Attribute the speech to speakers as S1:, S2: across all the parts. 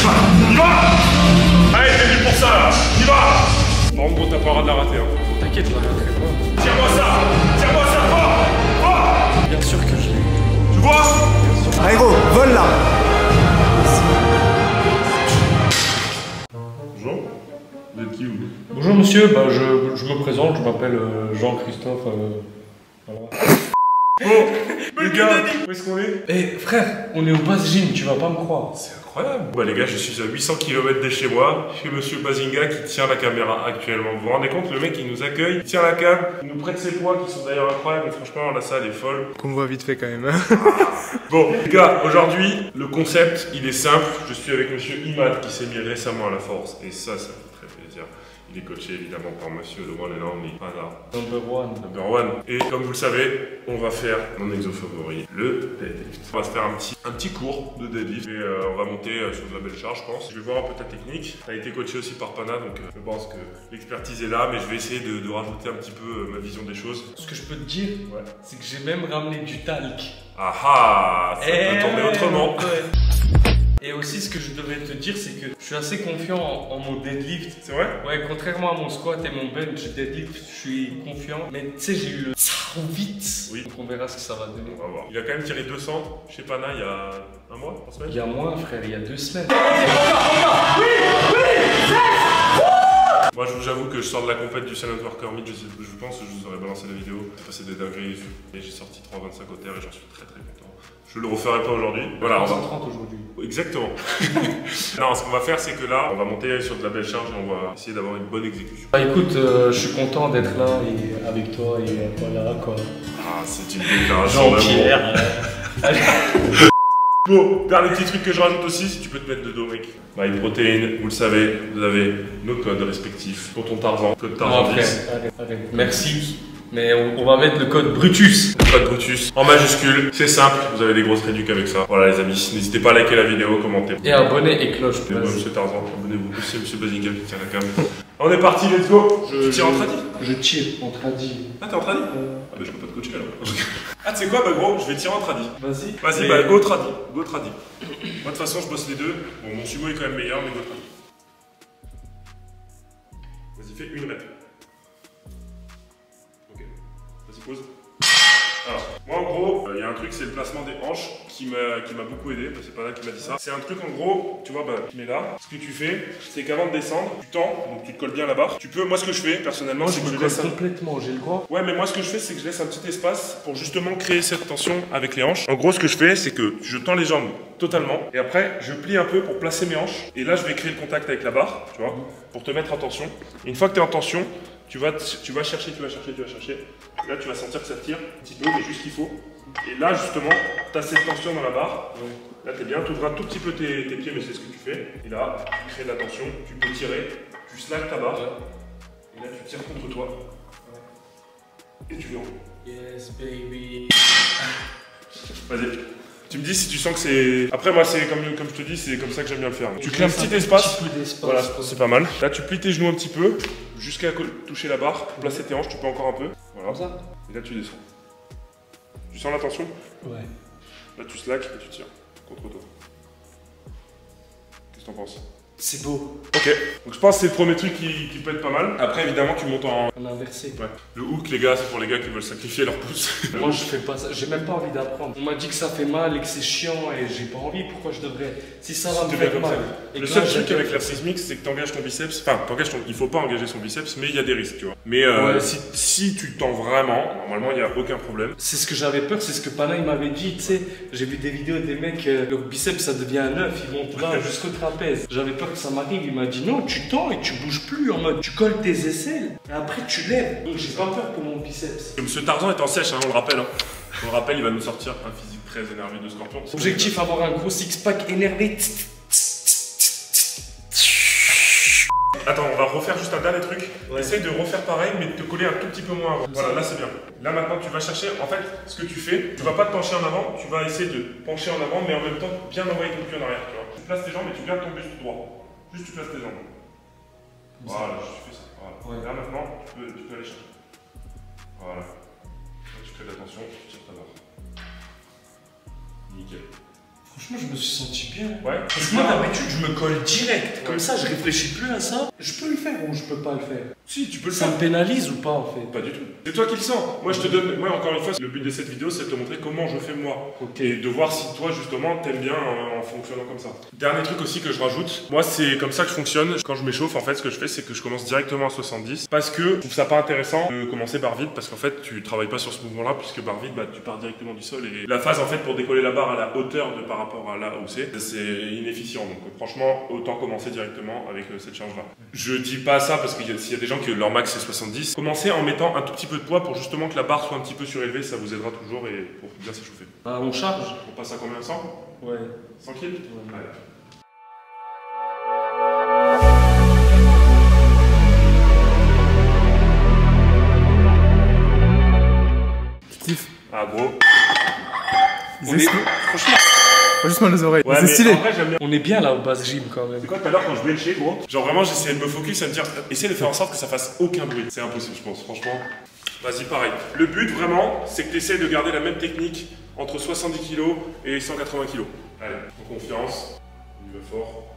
S1: Y va. Allez, t'es venu pour ça là. Y va. Par contre, t'as pas le droit de la rater. Hein.
S2: T'inquiète, je la raterai pas.
S1: Tire-moi ça. Tire-moi ça fort. Fort.
S2: Bien sûr que je l'ai.
S1: Tu vois?
S3: Allez gros, vole là.
S1: Bonjour. Vous êtes qui vous?
S2: Bonjour monsieur, bah, je me présente, je m'appelle Jean-Christophe. Voilà.
S1: Bon, les gars, où est-ce qu'on est?
S2: Eh frère, on est au Bass Gym, tu vas pas me croire.
S1: C'est incroyable. Bah les gars, je suis à 800 km de chez moi, chez Monsieur Bazinga qui tient la caméra actuellement. Vous vous rendez compte, le mec il nous accueille, il tient la cam, il nous prête ses poids qui sont d'ailleurs incroyables, mais franchement la salle est folle.
S3: Qu'on me voit vite fait quand même. Hein.
S1: Bon les gars, aujourd'hui, le concept il est simple. Je suis avec Monsieur Imad qui s'est mis récemment à la force. Et ça me fait très plaisir. Il est coaché évidemment par Monsieur le One and Only, Pana. Number one. Et comme vous le savez, on va faire mon exo favori, le deadlift. On va se faire un petit cours de deadlift et on va monter sur de la belle charge, je pense. Je vais voir un peu ta technique. Tu as été coaché aussi par Pana, donc je pense que l'expertise est là, mais je vais essayer de rajouter un petit peu ma vision des choses.
S2: Ce que je peux te dire, c'est que j'ai même ramené du talc.
S1: Ah ah, ça peut tomber autrement.
S2: Et aussi, ce que je devrais te dire, c'est que je suis assez confiant en mon deadlift.
S1: C'est vrai?
S2: Ouais, contrairement à mon squat et mon bench deadlift, je suis confiant. Mais tu sais, j'ai eu le ça roule vite.
S1: Oui.
S2: Donc on verra ce que ça va donner.
S1: On va voir. Il a quand même tiré 200 chez Pana il y a un mois, 3 semaines.
S2: Il y a moins, frère, il y a 2 semaines.
S1: Moi, j'avoue que je sors de la compète du Silent Worker Meet, je pense que je vous aurais balancé la vidéo. J'ai passé des dingueries dessus. Et j'ai sorti 3,25 au terre et j'en suis très content. Je le referai pas aujourd'hui. Voilà, on va...
S2: 30 aujourd'hui.
S1: Exactement. Non, ce qu'on va faire, c'est que là, on va monter sur de la belle charge et on va essayer d'avoir une bonne exécution.
S2: Bah écoute, je suis content d'être là et avec toi et voilà quoi.
S1: Ah, c'est une déclaration
S2: Jean-Pierre.
S1: Bon, dernier petit truc que je rajoute aussi, si tu peux te mettre de dos, mec. MyProtein, vous le savez, vous avez nos codes respectifs. Pour ton Tarzan, code Tarzan 10.
S2: Allez. Merci. Mais on va mettre le code Brutus.
S1: Le code Brutus en majuscule, c'est simple, vous avez des grosses réducs avec ça. Voilà les amis, n'hésitez pas à liker la vidéo, commenter.
S2: Et abonner et cloche.
S1: Monsieur Tarzan, abonnez-vous aussi, Monsieur Bazinga qui tient la cam. On est parti, let's go. Tu tires en tradi?
S2: Je tire en tradi.
S1: Ah t'es en tradi? Ah bah je peux pas te coacher alors. Ah tu sais quoi, bah gros, je vais tirer en tradi.
S2: Vas-y.
S1: Vas-y, bah go tradi. Go tradi. Moi de toute façon je bosse les deux. Bon mon sumo est quand même meilleur, mais go tradi. Vas-y, fais une rep. Ok. Vas-y, pause. Alors, moi en gros, il y a un truc, c'est le placement des hanches qui m'a beaucoup aidé, c'est pas là qui m'a dit ça. C'est un truc en gros, tu vois, bah, tu mets là, ce que tu fais, c'est qu'avant de descendre, tu tends, donc tu te colles bien la barre. Tu peux, moi ce que je fais personnellement, c'est que je laisse
S2: complètement, j'ai le droit.
S1: Ouais, mais moi ce que je fais, c'est que je laisse un petit espace pour justement créer cette tension avec les hanches. En gros, ce que je fais, c'est que je tends les jambes totalement et après, je plie un peu pour placer mes hanches. Et là, je vais créer le contact avec la barre, tu vois, pour te mettre en tension. Et une fois que tu es en tension, tu vas chercher. Là, tu vas sentir que ça tire un petit peu, mais juste qu'il faut. Et là, justement, tu as cette tension dans la barre. Là, tu es bien, tu ouvres un tout petit peu tes pieds, mais c'est ce que tu fais. Et là, tu crées de la tension, tu peux tirer, tu slack ta barre. Et là, tu tires contre toi. Et tu l'enroules.
S2: Yes, baby.
S1: Vas-y. Tu me dis si tu sens que c'est... Après moi c'est comme je te dis, c'est comme ça que j'aime bien le faire. Tu crées un petit espace. Voilà, c'est pas mal. Là tu plies tes genoux un petit peu, jusqu'à toucher la barre, pour placer tes hanches, tu peux encore un peu. Voilà.
S2: Comme ça.
S1: Et là tu descends. Tu sens la tension?
S2: Ouais.
S1: Là tu slack et tu tires contre toi. Qu'est-ce que t'en penses?
S2: C'est beau.
S1: Ok, donc je pense que c'est le premier truc qui peut être pas mal. Après évidemment tu montes en...
S2: On a inversé.
S1: Ouais. Le hook les gars, c'est pour les gars qui veulent sacrifier leur pouce.
S2: Moi je fais pas ça, j'ai même pas envie d'apprendre. On m'a dit que ça fait mal et que c'est chiant et j'ai pas envie, pourquoi je devrais? Si ça va me faire mal.
S1: Le seul truc avec la prise mix, c'est que t'engages ton biceps. Enfin, il faut pas engager son biceps, mais il y a des risques, tu vois. Mais si tu tends vraiment, normalement il n'y a aucun problème.
S2: C'est ce que j'avais peur, c'est ce que Pana il m'avait dit, tu sais. J'ai vu des vidéos des mecs, leur biceps ça devient un œuf, ils montent là jusqu'au trapèze. J'avais peur que ça m'arrive, il m'a dit non, tu tends et tu bouges plus en mode tu colles tes aisselles et après tu lèves. Donc j'ai pas peur pour mon biceps.
S1: Monsieur Tarzan est en sèche, hein, on le rappelle. Hein. On le rappelle, il va nous sortir un physique très énervé de scorpion.
S2: Objectif, avoir un gros six-pack énervé.
S1: Attends, on va refaire juste un dernier truc. Essaye de refaire pareil, mais de te coller un tout petit peu moins avant. Voilà, là c'est bien. Là maintenant, tu vas chercher, en fait, ce que tu fais, tu vas pas te pencher en avant, tu vas essayer de pencher en avant, mais en même temps, bien envoyer ton pied en arrière. Tu vois. Tu places tes jambes et tu gardes ton buste droit. Juste tu places tes jambes. Voilà, juste tu fais ça. Voilà. Là maintenant, tu peux aller chercher. Voilà. Là, tu crées de la tension, tu tires ta barre. Nickel.
S2: Franchement, je me suis senti bien.
S1: Ouais.
S2: Parce que moi, d'habitude, je me colle direct. Comme ça, je réfléchis plus à ça. Je peux le faire ou je peux pas le faire?
S1: Si, tu peux le
S2: Ça
S1: faire.
S2: me pénalise ou pas en fait?
S1: Pas du tout. C'est toi qui le sens. Moi, je te donne. Moi, encore une fois, le but de cette vidéo, c'est de te montrer comment je fais moi.
S2: Ok.
S1: Et de voir si toi, justement, t'aimes bien en fonctionnant comme ça. Dernier truc aussi que je rajoute. Moi, c'est comme ça que je fonctionne. Quand je m'échauffe, en fait, ce que je fais, c'est que je commence directement à 70. Parce que je trouve ça pas intéressant de commencer barre vide. Parce qu'en fait, tu travailles pas sur ce mouvement-là. Puisque barre vide, bah, tu pars directement du sol. Et la phase, en fait, pour décoller la barre à la hauteur de par rapport à là où c'est inefficient. Donc, franchement, autant commencer directement avec cette charge-là. Je dis pas ça parce qu'il y a des gens qui leur max c'est 70. Commencez en mettant un tout petit peu de poids pour justement que la barre soit un petit peu surélevée, ça vous aidera toujours et pour bien s'échauffer.
S2: Ah, on charge?
S1: On passe à combien? 100?
S2: Ouais.
S1: 100 kills?
S2: Ouais.
S1: Allez.
S3: Tu kiffes.
S1: Ah gros.
S3: Franchement. Faut juste mal les oreilles.
S1: Ouais,
S3: c'est
S1: mais
S3: stylé.
S1: en vrai, j'aime bien.
S2: On est bien là au base gym quand même.
S1: C'est quoi tout à l'heure quand je benchais gros? Genre vraiment j'essayais de me focus à me dire essaye de faire en sorte que ça fasse aucun bruit. C'est impossible je pense, franchement. Vas-y pareil. Le but vraiment c'est que tu essaies de garder la même technique entre 70 kg et 180 kg. Allez, en confiance, on y va fort.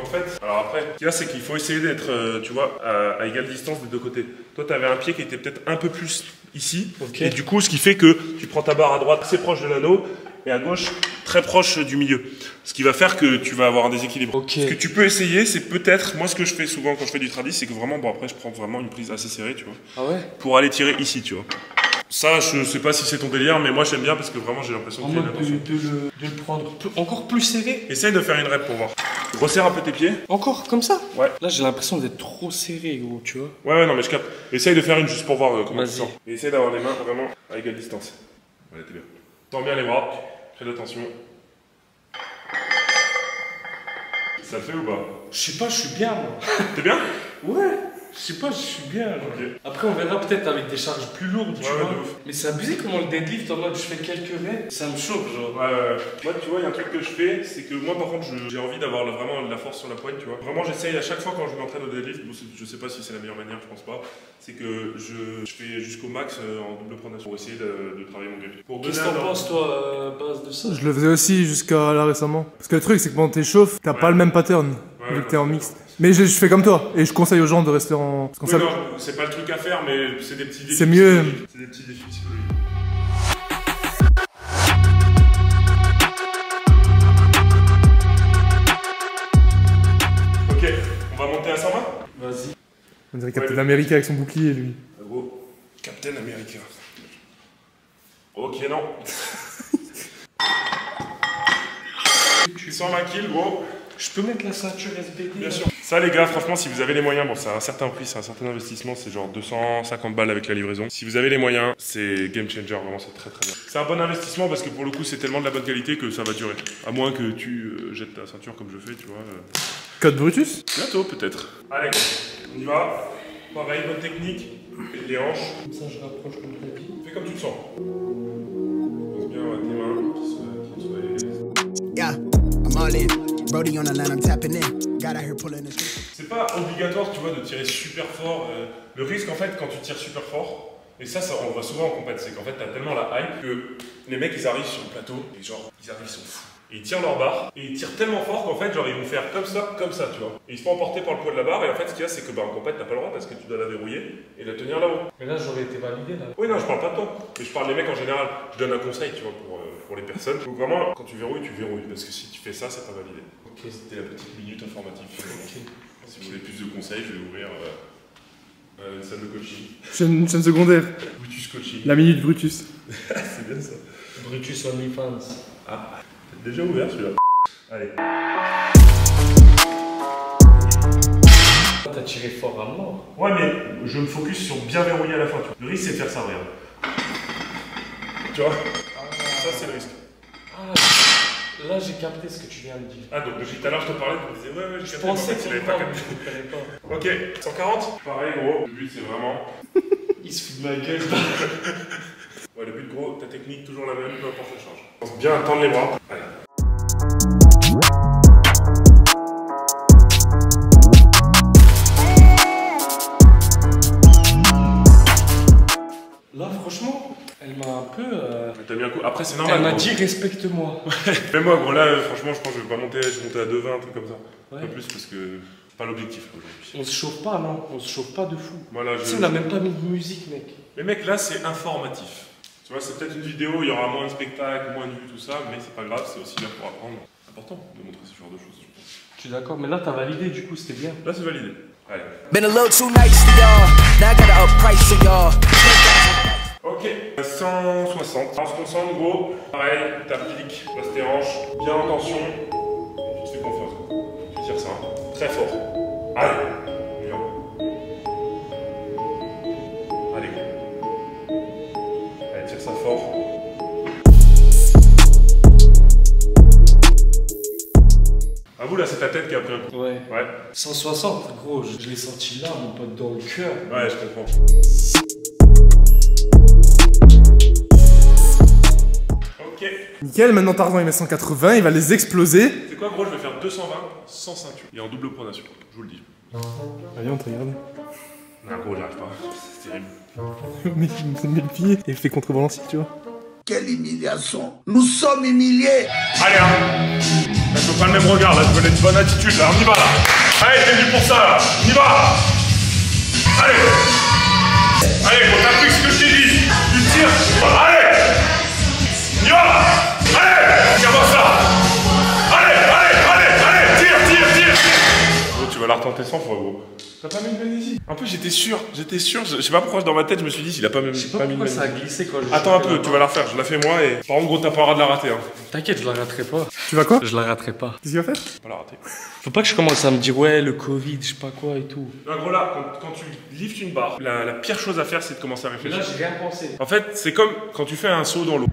S1: En fait, alors après, ce qu'il y a, c'est qu'il faut essayer d'être, tu vois, à égale distance des deux côtés. Toi, tu avais un pied qui était peut-être un peu plus ici.
S2: Ok.
S1: Et du coup, ce qui fait que tu prends ta barre à droite assez proche de l'anneau et à gauche très proche du milieu. Ce qui va faire que tu vas avoir un déséquilibre.
S2: Ok.
S1: Ce que tu peux essayer, c'est peut-être, moi ce que je fais souvent quand je fais du tradis, c'est que vraiment, bon après, je prends vraiment une prise assez serrée, tu vois,
S2: Ah ouais?
S1: pour aller tirer ici, tu vois. Ça, je sais pas si c'est ton délire, mais moi j'aime bien parce que vraiment j'ai l'impression
S2: En
S1: qu'il y a
S2: mode
S1: une attention.
S2: de le prendre encore plus serré?
S1: Essaye de faire une rep pour voir. Resserre un peu tes pieds.
S2: Encore comme ça?
S1: Ouais.
S2: Là j'ai l'impression d'être trop serré gros, tu vois.
S1: Ouais, non, mais je capte. Essaye de faire une juste pour voir comment tu
S2: Vas-y.
S1: sens. Et essaye d'avoir les mains vraiment à égale distance. Voilà, t'es bien. Tends bien les bras, fais attention. Ça le fait ou pas?
S2: Je sais pas, je suis bien moi.
S1: T'es bien?
S2: Ouais. Je sais pas, je suis bien. Genre.
S1: Ok.
S2: Après, on verra peut-être avec des charges plus lourdes, tu
S1: Ouais,
S2: vois.
S1: de ouf.
S2: Mais c'est abusé comment le deadlift en mode je fais quelques reps, ça me chauffe, genre.
S1: Ouais. Moi, tu vois, il y a un truc que je fais, c'est que moi, par contre, j'ai envie d'avoir vraiment de la force sur la poigne, tu vois. Vraiment, j'essaye à chaque fois quand je m'entraîne au deadlift, bon, je sais pas si c'est la meilleure manière, je pense pas, c'est que je fais jusqu'au max en double pronation pour essayer de travailler mon grip. Pour
S2: Qu'est-ce que
S1: donner
S2: t'en
S1: un-
S2: penses, toi, à base de ça?
S3: Je le faisais aussi jusqu'à là récemment. Parce que le truc, c'est que quand t'échauffes, t'as
S1: Ouais.
S3: pas le même pattern.
S1: Ouais,
S3: vu que t'es en
S1: ouais.
S3: mixte. Mais je fais comme toi. Et je conseille aux gens de rester en. Parce qu'on
S1: Oui,
S3: sait-
S1: non, c'est pas le truc à faire, mais c'est des petits défis.
S3: C'est mieux.
S1: psychologiques. C'est des petits défis psychologiques. Ok, on va monter à 120.
S2: Vas-y.
S3: On dirait Captain America avec son bouclier, lui.
S1: Gros, Captain America. Ok, non. 120 kills, gros.
S2: Je peux mettre la ceinture SBD?
S1: Bien
S2: là?
S1: sûr. Ça, les gars, franchement, si vous avez les moyens, bon, c'est un certain prix, c'est un certain investissement, c'est genre 250 balles avec la livraison. Si vous avez les moyens, c'est game changer, vraiment, c'est très très bien. C'est un bon investissement parce que pour le coup, c'est tellement de la bonne qualité que ça va durer. À moins que tu jettes ta ceinture comme je fais, tu vois.
S3: Code Brutus?
S1: Bientôt, peut-être. Allez, on y va. Pareil, bonne technique. Les hanches.
S2: Comme ça, je rapproche comme t'as dit.
S1: Fais comme tu le sens. Pose bien tes mains qui soient élevées.
S4: Yeah, I'm all in. Brody on the line, I'm tapping in. Got out here pulling the trigger.
S1: C'est pas obligatoire, tu vois, de tirer super fort. Le risque, en fait, quand tu tires super fort, et ça on le voit souvent en compète, c'est qu'en fait, t'as tellement la hype que les mecs, ils arrivent sur le plateau, et genre, ils arrivent, ils sont fous. Et ils tirent leur barre, et ils tirent tellement fort qu'en fait, genre, ils vont faire comme ça, tu vois. Et ils se font emporter par le poids de la barre, et en fait, ce qu'il y a, c'est que, bah, en compète, t'as pas le droit parce que tu dois la verrouiller et la tenir là-haut.
S2: Mais là, j'aurais été validé là.
S1: Oui, non, je parle pas de toi, mais je parle des mecs en général. Je donne un conseil, tu vois, pour les personnes. Donc vraiment, quand tu verrouilles, parce que si tu fais ça, c'est pas validé.
S2: Ok.
S1: C'était la petite minute informative. Si vous voulez plus de conseils, je vais ouvrir une salle de coaching.
S3: Chaîne secondaire.
S1: Brutus Coaching.
S3: La minute Brutus.
S1: C'est bien ça.
S2: Brutus OnlyFans.
S1: Ah, c'est déjà ouvert celui-là. Allez.
S2: T'as tiré fort à mort.
S1: Ouais, mais je me focus sur bien verrouiller à la fin. Tu vois. Le risque, c'est de faire ça, regarde. Tu vois. Ça, c'est le risque.
S2: Ah, là, j'ai capté ce que tu viens de dire.
S1: Ah, donc depuis tout à l'heure, je te parlais, tu me disais, ouais, j'ai
S2: Je
S1: capté,
S2: pensais
S1: mais en fait,
S2: qu'il
S1: il avait
S2: pas,
S1: pas
S2: mais
S1: capté.
S2: je comprenais pas.
S1: Ok, 140. Pareil, gros. Le but, c'est vraiment.
S2: Il se fout de ma gueule.
S1: Ouais, le but, gros, ta technique, toujours la même, peu importe la charge. Pense bien à tendre les bras. Allez.
S2: Là,
S1: coup, après c'est normal.
S2: Elle m'a
S1: gros.
S2: dit respecte-moi.
S1: Mais moi, gros, là, franchement, je pense que je vais pas monter, je vais monter à 2,20, un truc comme ça.
S2: Ouais.
S1: Pas plus parce que c'est pas l'objectif aujourd'hui.
S2: On se chauffe pas, non? On se chauffe pas de fou.
S1: Voilà,
S2: Tu sais, on a même pas mis de musique, mec.
S1: Mais mec, là, c'est informatif. Tu vois, c'est peut-être une vidéo, il y aura moins de spectacles, moins de vues, tout ça, mais c'est pas grave, c'est aussi là pour apprendre. C'est important de montrer ce genre de choses, je pense.
S2: Je suis d'accord, mais là, t'as validé, du coup, c'était bien.
S1: Là, c'est validé. Allez.
S4: Been a little too nice to y'all. Now I gotta up price to y'all.
S1: Ok, 160. Alors, on se concentre, gros. Pareil, t'appliques, place tes hanches, bien en tension. Tu te fais confiance, gros. Tu tires ça, très fort. Allez, on y va. Allez, gros. Allez, tire ça fort. À vous, là, c'est ta tête qui a pris un coup.
S2: Ouais.
S1: Ouais,
S2: 160, gros, je l'ai senti là, mon pote, dans le cœur.
S1: ouais, je comprends. Ok.
S3: Nickel, maintenant Tarzan il met 180, il va les exploser.
S1: C'est quoi, gros? Je vais faire 220 sans ceinture. Et en double pronation, je vous le dis.
S3: Allez, on te regarde.
S1: Non, gros, j'arrive pas. C'est terrible.
S3: Mais il met le pied et il fait contrebalancier, tu vois.
S5: Quelle humiliation. Nous sommes humiliés.
S1: Allez, hein. Là, je veux pas le même regard, là, je veux une bonne attitude, là, on y va, là. Allez, t'es venu pour ça, là, on y va. Allez. Allez, gros, t'appliques ce que je t'ai dit. Tu tires. Allez. On y va. Allez. Regarde ça. Allez, tire. Gros, tu vas la retenter 100 fois, gros. T'as pas mis une magnésie? Un peu, j'étais sûr, je sais pas pourquoi dans ma tête, je me suis dit, s'il a pas même
S2: Je sais pas
S1: pas mis une
S2: pourquoi ça a
S1: magnésie.
S2: glissé quand je.
S1: Attends un peu, tu vas la refaire, je la fais moi et. Par contre, gros, t'as pas le droit de la rater, hein.
S2: T'inquiète, je la raterai pas.
S3: Tu vas quoi?
S2: Je la raterai pas.
S3: Qu'est-ce qu'il va faire?
S1: Pas la rater.
S2: Faut pas que je commence à me dire, ouais, le Covid, je sais pas quoi et tout.
S1: En gros, là, quand tu liftes une barre, la pire chose à faire, c'est de commencer à réfléchir.
S2: Là, j'ai rien pensé.
S1: En fait, c'est comme quand tu fais un saut dans l'eau.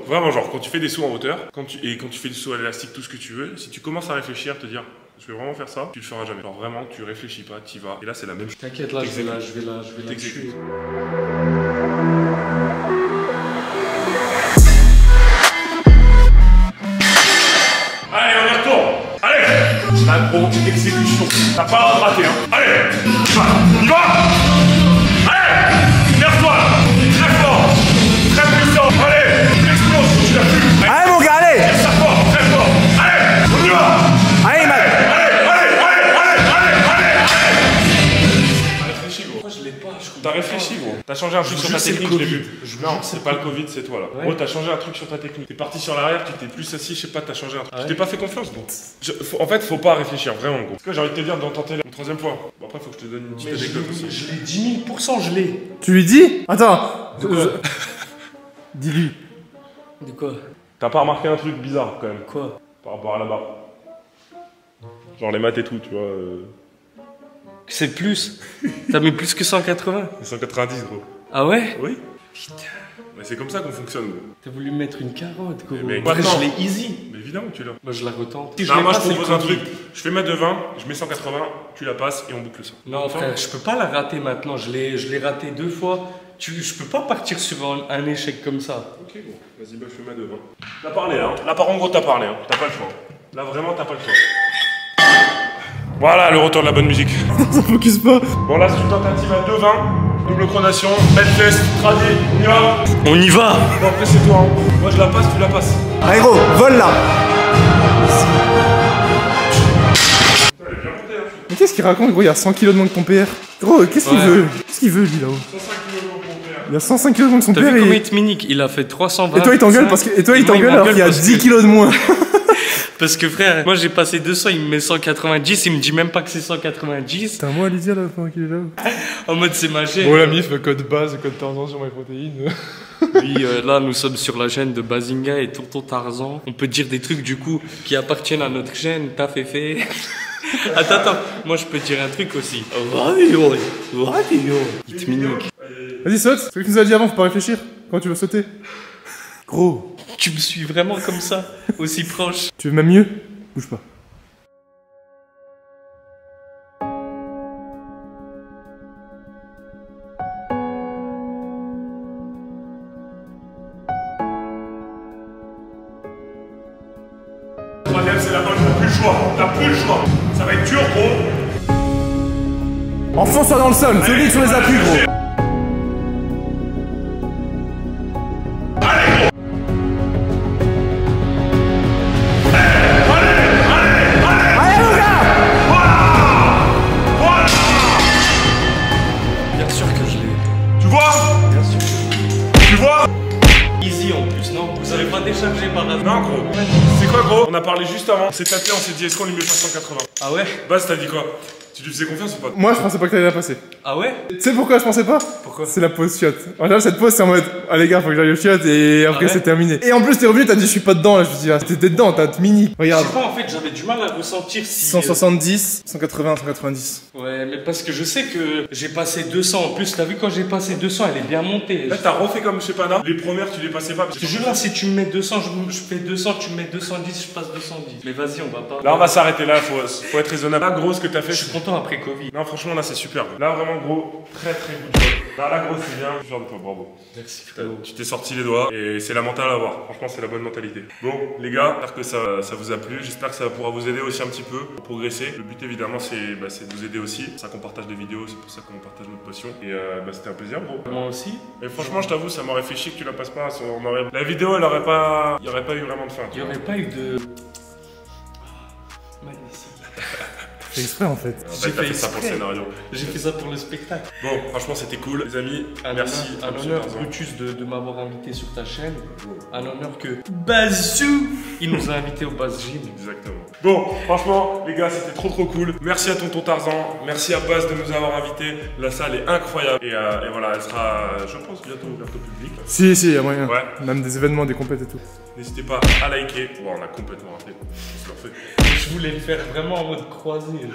S1: Vraiment, genre, quand tu fais des sauts en hauteur, quand tu fais des sauts à l'élastique, tout ce que tu veux, si tu commences à réfléchir, te dire, je vais vraiment faire ça, tu le feras jamais. Genre, vraiment, tu réfléchis pas, tu y vas. Et là, c'est la même chose.
S2: T'inquiète, là, je vais la
S1: T'exécutes.
S2: tuer.
S1: Allez, on y retourne. Allez. La grosse exécution. T'as pas le droit de rater, hein. Allez. On y va. Allez. Lève-toi. Très fort. Très puissant. Allez. Explose. Tu l'as plus.
S3: Allez, mon gars, allez!
S1: Tire ça fort. Très fort. Allez. On y va.
S3: Allez, mec!
S1: T'as réfléchi, gros.
S2: Pourquoi je l'ai pas?
S1: T'as réfléchi, gros. T'as changé un truc sur ta
S2: Juste, c'est le
S1: technique, je l'ai
S2: Covid.
S1: vu. Non, c'est pas le Covid, c'est toi là.
S2: Ouais.
S1: Gros, t'as changé un truc sur ta technique. T'es parti sur l'arrière, tu t'es plus assis, je sais pas, t'as changé un truc.
S2: Ah ouais.
S1: Tu t'es pas fait confiance, gros. En fait, faut pas réfléchir, vraiment, gros. Parce que j'ai envie de te dire d'en tenter une troisième fois. Bon, après, faut que je te donne une petite
S2: Mais
S1: anecdote aussi.
S2: je l'ai 10 000%, je l'ai.
S3: Tu lui dis? Attends! Dis-lui.
S2: De quoi?
S1: T'as pas remarqué un truc bizarre quand même
S2: Quoi?
S1: par rapport à la barre? Genre les maths et tout, tu vois.
S2: C'est plus. T'as mis plus que 180.
S1: 190, gros.
S2: Ah ouais?
S1: Oui. Mais c'est comme ça qu'on fonctionne, gros.
S2: T'as voulu mettre une carotte, gros.
S1: Mais
S2: Après,
S1: maintenant.
S2: je l'ai easy.
S1: Mais évidemment, tu l'as.
S2: Moi, je la retente.
S1: Non, moi je
S2: l'ai pas,
S1: propose
S2: c'est
S1: un
S2: le Covid.
S1: truc. Je fais ma de 20, je mets 180, tu la passes et on boucle ça.
S2: Non, frère, je peux pas la rater maintenant. Je l'ai raté 2 fois. Je peux pas partir sur un échec comme ça.
S1: Ok, bon, vas-y, bah, je fais ma de 20. T'as parlé, hein. Là, par contre, gros, t'as parlé, hein. T'as pas le choix. Là, vraiment, t'as pas le choix. Voilà, le retour de la bonne musique.
S3: Ça focus pas.
S1: Bon, là, c'est une tentative à 2,20. Double pronation, belle test, tradi, on y va.
S2: On y va.
S1: Bon, après, c'est toi, hein. Moi, je la passe, tu la passes.
S3: Allez, gros, vole là!
S1: Elle est bien montée, hein.
S3: Mais qu'est-ce qu'il raconte, gros? Il y a 100 kilos de moins que ton père. Gros, qu'est-ce qu'il
S2: Ouais.
S3: veut? Qu'est-ce qu'il veut, lui, là-haut?
S1: 105 kg pour mon père.
S3: Il y a 105 kilos de moins que son
S2: T'as
S3: père
S2: vu combien
S3: et...
S2: il te minique? Il a fait 320.
S3: Et toi, il t'engueule parce que... Et toi, il
S2: Moi,
S3: t'engueule alors qu'il y a
S2: m'engueule
S3: 10 kilos de moins.
S2: Parce que frère, moi j'ai passé 200, il me met 190, il me dit même pas que c'est 190.
S3: T'as un mot à lui dire, là, pendant qu'il est là.
S2: En mode c'est ma chaîne.
S3: Bon, la mif, code base, code Tarzan sur MyProtein.
S2: Oui, là nous sommes sur la chaîne de Bazinga et Tonton Tarzan. On peut dire des trucs du coup qui appartiennent à notre chaîne, t'as fait. Attends, moi je peux dire un truc aussi. Il te minique.
S3: Vas-y, saute. C'est ce que tu nous as dit avant, faut pas réfléchir. Quand tu veux sauter. Gros.
S2: Tu me suis vraiment comme ça, aussi proche.
S3: Tu veux même mieux? Bouge pas.
S1: Troisième, c'est la bonne, t'as plus le choix. T'as plus le choix. Ça va être dur, gros.
S3: Enfonce-toi dans le sol, solide sur les appuis, gros.
S1: Allez, gros.
S2: Non, vous avez pas déchargé par hasard.
S1: Non, gros. C'est quoi, gros? On a parlé juste avant. On s'est tapé, on s'est dit, est-ce qu'on lui met pas 180?
S2: Ah ouais?
S1: Baz, t'as dit quoi? Tu lui faisais confiance ou pas?
S3: Moi, je pensais pas que t'allais la passer.
S2: Ah ouais?
S3: Tu sais pourquoi je pensais pas?
S2: Pourquoi?
S3: C'est la pause chiotte. En général, cette pause, c'est en mode, ah les gars, faut que j'aille au chiotte et après
S2: Ah ouais
S3: c'est terminé. Et en plus, t'es revenu, t'as dit, je suis pas dedans là. Je me suis dit, ah, t'étais dedans, t'as mini.
S2: Je
S3: Regarde.
S2: sais pas, en fait, j'avais du mal à ressentir si.
S3: 170, 180, 190.
S2: Ouais, mais parce que je sais que j'ai passé 200. En plus, t'as vu, quand j'ai passé 200, elle est bien montée.
S1: Là, t'as refait comme chez Pana. Les premières, tu les passais pas.
S2: Je te jure, là, si tu me mets 200, je fais 200, tu me mets 210, je passe 210. Mais vas-y, on va pas.
S1: Là, on va s'arrêter là. Faut être raisonnable. Là, gros, ce que t'as fait.
S2: Je suis content après Covid.
S1: Non, franchement, là, c'est super. Là, vraiment, gros, très très good job. Là, gros, c'est bien. Je suis fier de toi, bravo.
S2: Merci, frérot.
S1: Tu t'es sorti les doigts et c'est la mentale à avoir. Franchement, c'est la bonne mentalité. Bon, les gars, j'espère que ça vous a plu. J'espère que ça pourra vous aider aussi un petit peu pour progresser. Le but, évidemment, c'est de vous aider aussi. C'est pour ça qu'on partage des vidéos, c'est pour ça qu'on partage notre passion. Et c'était un plaisir, gros.
S2: Moi aussi.
S1: Et franchement, je t'avoue, ça m'aurait fait chier que tu la passes pas. La vidéo, elle aurait pas. Il n'y aurait pas eu vraiment de fin.
S2: Il n'y aurait pas eu de. Magnifique.
S3: C'est exprès en fait.
S1: T'as fait ça pour le scénario.
S2: J'ai fait ça pour le spectacle.
S1: Bon, franchement, c'était cool, les amis.
S2: Un
S1: Merci.
S2: honneur, un honneur Brutus, de m'avoir invité sur ta chaîne. Un honneur que Bazou, il nous a invités au Baz Gym.
S1: Exactement. Bon, franchement, les gars, c'était trop cool. Merci à Tonton Tarzan. Merci à Baz de nous avoir invités. La salle est incroyable. Et voilà, elle sera, je pense, bientôt ouverte au public.
S3: Si, il y a moyen.
S1: Ouais.
S3: Même des événements, des compètes et tout.
S1: N'hésitez pas à liker. Bon, on a complètement raté. On se le refait.
S2: Je voulais le faire vraiment en mode croisé. Tu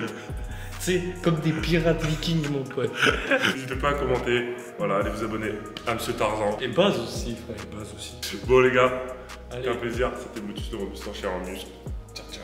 S2: sais, comme des pirates vikings, mon pote.
S1: N'hésitez pas à commenter. Voilà, allez vous abonner à Monsieur Tarzan.
S2: Et Baz aussi, frère.
S1: Baz aussi. Bon, les gars, c'était
S2: Allez.
S1: un plaisir. C'était Brutus de Robustan Cher en muscle. Ciao, ciao.